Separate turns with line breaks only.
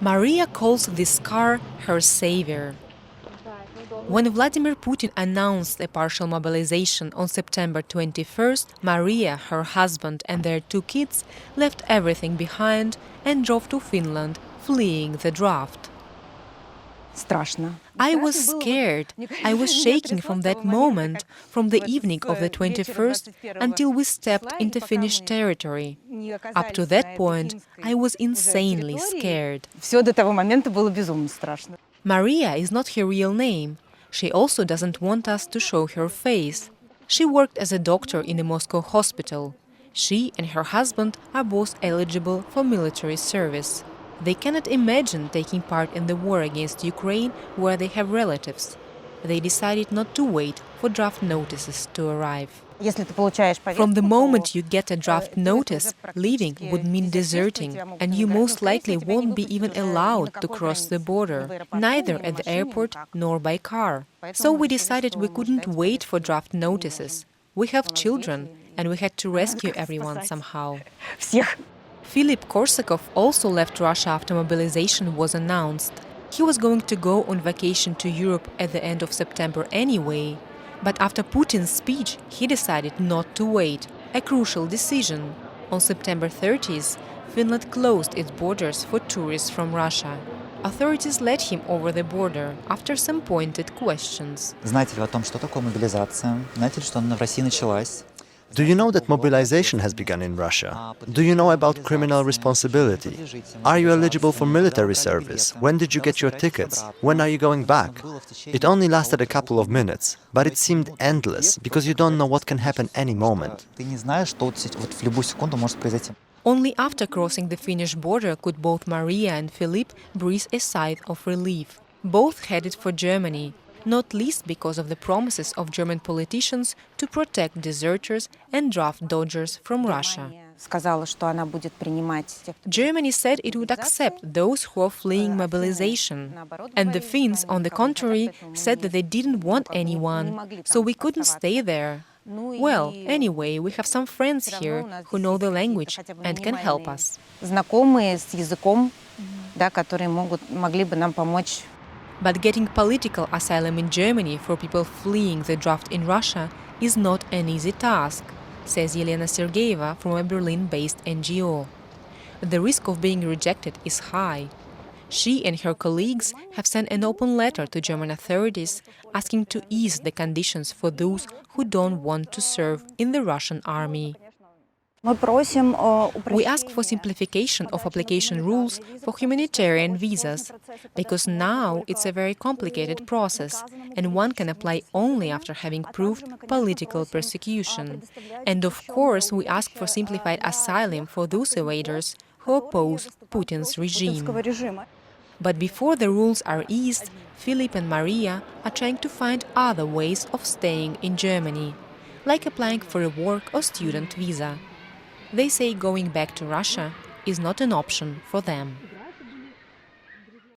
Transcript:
Maria calls this car her savior. When Vladimir Putin announced a partial mobilization on September 21st, Maria, her husband and their 2 kids left everything behind and drove to Finland, fleeing the draft. I was scared. I was shaking from that moment, from the evening of the 21st until we stepped into Finnish territory. Up to that point, I was insanely scared. Maria is not her real name. She also doesn't want us to show her face. She worked as a doctor in a Moscow hospital. She and her husband are both eligible for military service. They cannot imagine taking part in the war against Ukraine where they have relatives. They decided not to wait for draft notices to arrive. From the moment you get a draft notice, leaving would mean deserting, and you most likely won't be even allowed to cross the border, neither at the airport nor by car. So we decided we couldn't wait for draft notices. We have children, and we had to rescue everyone somehow. Philip Korsakov also left Russia after mobilization was announced. He was going to go on vacation to Europe at the end of September anyway. But after Putin's speech, he decided not to wait, a crucial decision. On September 30th, Finland closed its borders for tourists from Russia. Authorities let him over the border after some pointed questions.
Знаете ли о том, что такое мобилизация? Знаете ли, что она в России началась?
Do you know that mobilization has begun in Russia? Do you know about criminal responsibility? Are you eligible for military service? When did you get your tickets? When are you going back? It only lasted a couple of minutes, but it seemed endless because you don't know what can happen any moment.
Ты не знаешь, что вот в любую секунду может произойти.
Only after crossing the Finnish border could both Maria and Philippe breathe a sigh of relief. Both headed for Germany, not least because of the promises of German politicians to protect deserters and draft dodgers from Russia. Germany said it would accept those who are fleeing mobilization. And the Finns, on the contrary, said that they didn't want anyone, so we couldn't stay there. Well, anyway, we have some friends here who know the language and can help us. But getting political asylum in Germany for people fleeing the draft in Russia is not an easy task, says Elena Sergeyeva from a Berlin-based NGO. The risk of being rejected is high. She and her colleagues have sent an open letter to German authorities asking to ease the conditions for those who don't want to serve in the Russian army. We ask for simplification of application rules for humanitarian visas, because now it's a very complicated process, and one can apply only after having proved political persecution. And of course, we ask for simplified asylum for those evaders who oppose Putin's regime. But before the rules are eased, Philip and Maria are trying to find other ways of staying in Germany, like applying for a work or student visa. They say going back to Russia is not an option for them.